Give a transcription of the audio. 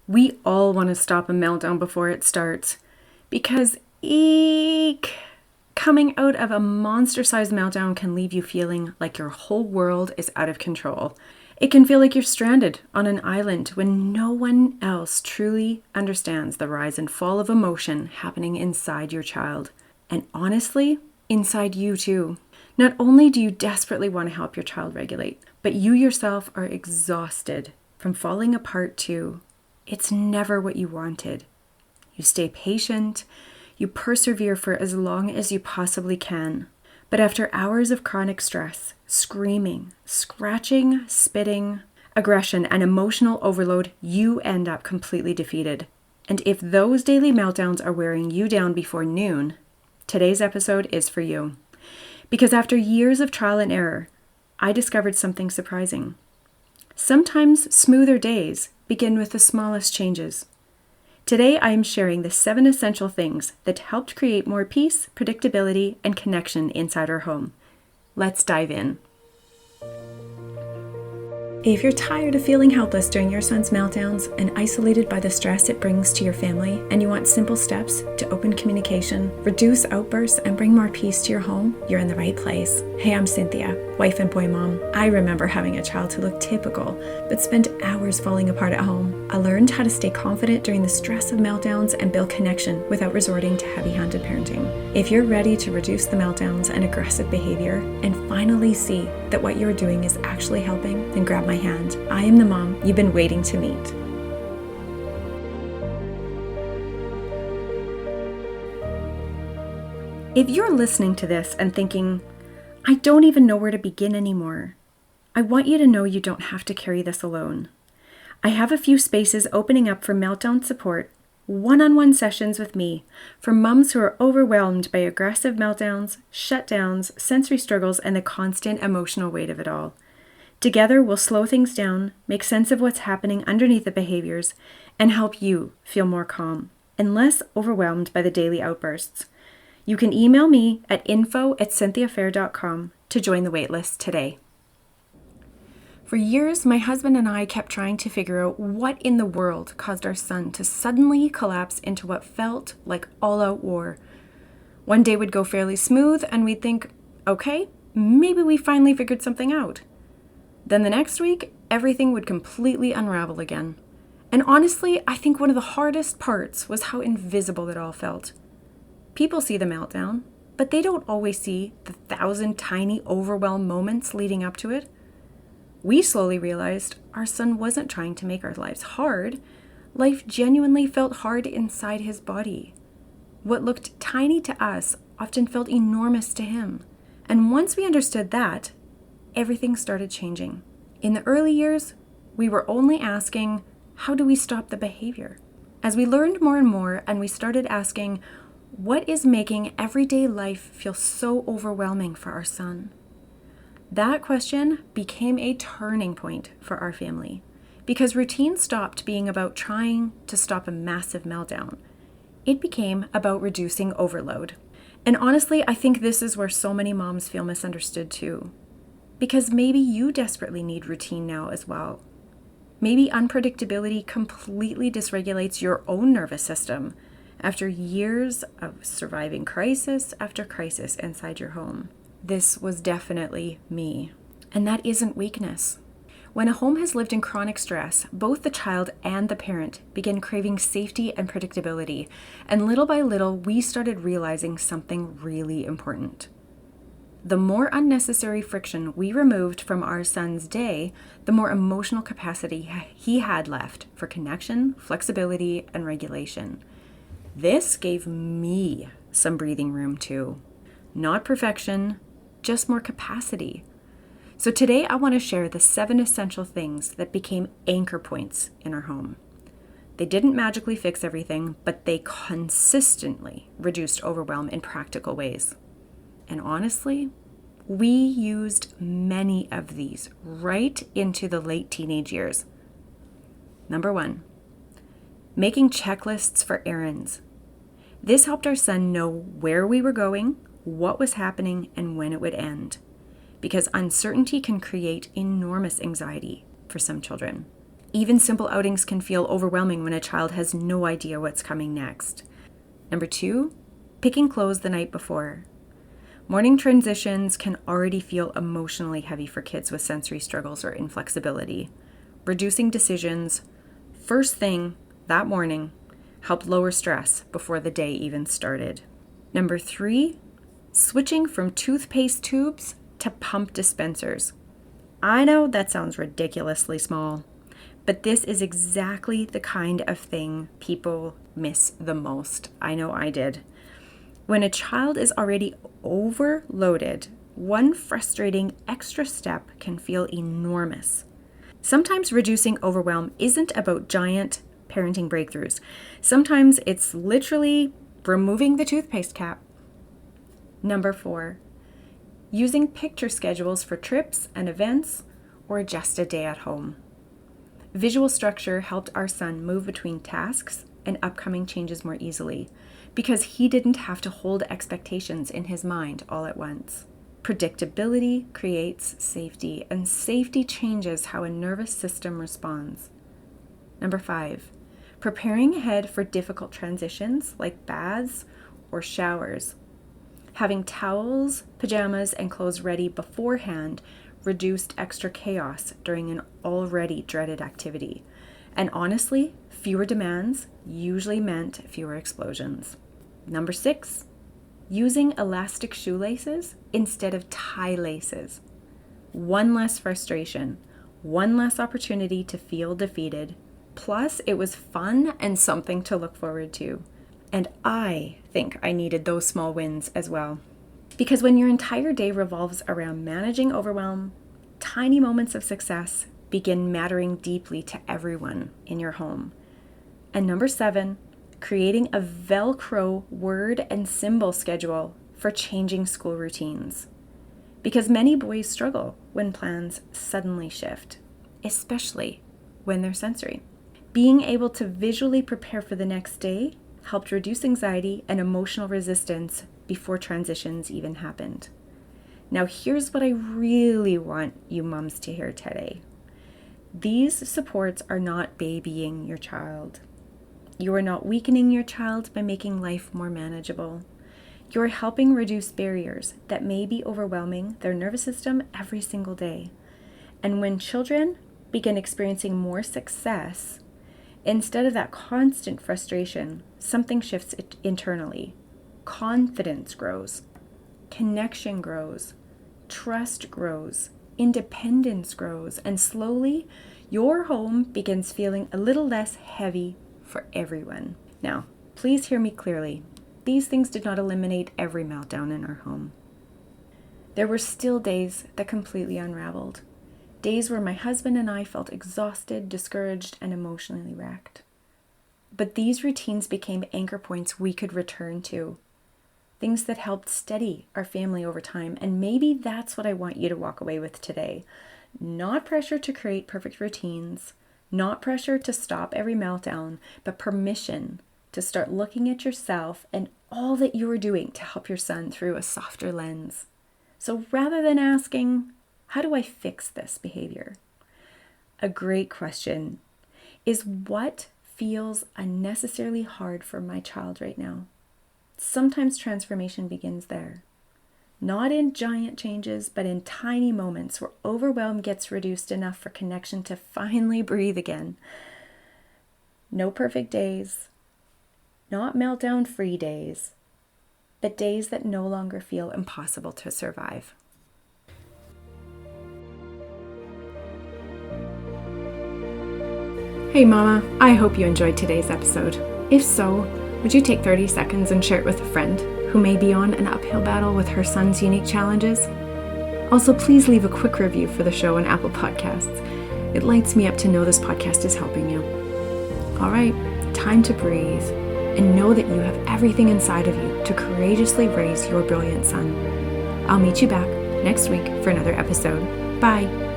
We all want to stop a meltdown before it starts because, eek, coming out of a monster-sized meltdown can leave you feeling like your whole world is out of control. It can feel like you're stranded on an island when no one else truly understands the rise and fall of emotion happening inside your child. And honestly, inside you too. Not only do you desperately want to help your child regulate, but you yourself are exhausted from falling apart too. It's never what you wanted. You stay patient, you persevere for as long as you possibly can. But after hours of chronic stress, screaming, scratching, spitting, aggression, and emotional overload, you end up completely defeated. And if those daily meltdowns are wearing you down before noon, today's episode is for you. Because after years of trial and error, I discovered something surprising. Sometimes smoother days begin with the smallest changes. Today, I am sharing the 7 essential things that helped create more peace, predictability, and connection inside our home. Let's dive in. If you're tired of feeling helpless during your son's meltdowns and isolated by the stress it brings to your family, and you want simple steps to open communication, reduce outbursts, and bring more peace to your home, you're in the right place. Hey, I'm Cynthia, wife and boy mom. I remember having a child who looked typical, but spent hours falling apart at home. I learned how to stay confident during the stress of meltdowns and build connection without resorting to heavy-handed parenting. If you're ready to reduce the meltdowns and aggressive behavior and finally see that what you're doing is actually helping, then grab my hand. I am the mom you've been waiting to meet. If you're listening to this and thinking, I don't even know where to begin anymore, I want you to know you don't have to carry this alone. I have a few spaces opening up for meltdown support, one-on-one sessions with me for moms who are overwhelmed by aggressive meltdowns, shutdowns, sensory struggles, and the constant emotional weight of it all. Together, we'll slow things down, make sense of what's happening underneath the behaviors, and help you feel more calm and less overwhelmed by the daily outbursts. You can email me at info@cynthiafair.com to join the waitlist today. For years, my husband and I kept trying to figure out what in the world caused our son to suddenly collapse into what felt like all-out war. One day would go fairly smooth, and we'd think, okay, maybe we finally figured something out. Then the next week, everything would completely unravel again. And honestly, I think one of the hardest parts was how invisible it all felt. People see the meltdown, but they don't always see the 1,000 tiny overwhelm moments leading up to it. We slowly realized our son wasn't trying to make our lives hard. Life genuinely felt hard inside his body. What looked tiny to us often felt enormous to him. And once we understood that, everything started changing. In the early years, we were only asking, how do we stop the behavior? As we learned more and more, and we started asking, what is making everyday life feel so overwhelming for our son? That question became a turning point for our family because routine stopped being about trying to stop a massive meltdown. It became about reducing overload. And honestly, I think this is where so many moms feel misunderstood too. Because maybe you desperately need routine now as well. Maybe unpredictability completely dysregulates your own nervous system after years of surviving crisis after crisis inside your home. This was definitely me. And that isn't weakness. When a home has lived in chronic stress, both the child and the parent begin craving safety and predictability. And little by little, we started realizing something really important. The more unnecessary friction we removed from our son's day, the more emotional capacity he had left for connection, flexibility, and regulation. This gave me some breathing room too. Not perfection, just more capacity. So today I want to share the 7 essential things that became anchor points in our home. They didn't magically fix everything, but they consistently reduced overwhelm in practical ways. And honestly, we used many of these right into the late teenage years. Number 1, making checklists for errands. This helped our son know where we were going, what was happening, and when it would end. Because uncertainty can create enormous anxiety for some children. Even simple outings can feel overwhelming when a child has no idea what's coming next. Number 2, picking clothes the night before. Morning transitions can already feel emotionally heavy for kids with sensory struggles or inflexibility. Reducing decisions first thing that morning helped lower stress before the day even started. Number 3, switching from toothpaste tubes to pump dispensers. I know that sounds ridiculously small, but this is exactly the kind of thing people miss the most. I know I did. When a child is already overloaded, one frustrating extra step can feel enormous. Sometimes reducing overwhelm isn't about giant parenting breakthroughs. Sometimes it's literally removing the toothpaste cap. Number 4, using picture schedules for trips and events or just a day at home. Visual structure helped our son move between tasks and upcoming changes more easily because he didn't have to hold expectations in his mind all at once. Predictability creates safety, and safety changes how a nervous system responds. Number 5, preparing ahead for difficult transitions like baths or showers. Having towels, pajamas, and clothes ready beforehand reduced extra chaos during an already dreaded activity. And honestly, fewer demands usually meant fewer explosions. Number 6, using elastic shoelaces instead of tie laces. One less frustration, one less opportunity to feel defeated. Plus, it was fun and something to look forward to. And I think I needed those small wins as well. Because when your entire day revolves around managing overwhelm, tiny moments of success begin mattering deeply to everyone in your home. And number 7, creating a Velcro word and symbol schedule for changing school routines. Because many boys struggle when plans suddenly shift, especially when they're sensory. Being able to visually prepare for the next day helped reduce anxiety and emotional resistance before transitions even happened. Now here's what I really want you moms to hear today. These supports are not babying your child. You are not weakening your child by making life more manageable. You are helping reduce barriers that may be overwhelming their nervous system every single day. And when children begin experiencing more success, instead of that constant frustration, something shifts internally. Confidence grows, connection grows, trust grows, independence grows, and slowly your home begins feeling a little less heavy for everyone. Now, please hear me clearly. These things did not eliminate every meltdown in our home. There were still days that completely unraveled. Days where my husband and I felt exhausted, discouraged, and emotionally wrecked. But these routines became anchor points we could return to. Things that helped steady our family over time. And maybe that's what I want you to walk away with today. Not pressure to create perfect routines, not pressure to stop every meltdown, but permission to start looking at yourself and all that you are doing to help your son through a softer lens. So rather than asking, how do I fix this behavior? A great question is, what feels unnecessarily hard for my child right now? Sometimes transformation begins there. Not in giant changes, but in tiny moments where overwhelm gets reduced enough for connection to finally breathe again. No perfect days, not meltdown-free days, but days that no longer feel impossible to survive. Hey Mama, I hope you enjoyed today's episode. If so, would you take 30 seconds and share it with a friend who may be on an uphill battle with her son's unique challenges? Also, please leave a quick review for the show on Apple Podcasts. It lights me up to know this podcast is helping you. All right, time to breathe and know that you have everything inside of you to courageously raise your brilliant son. I'll meet you back next week for another episode. Bye.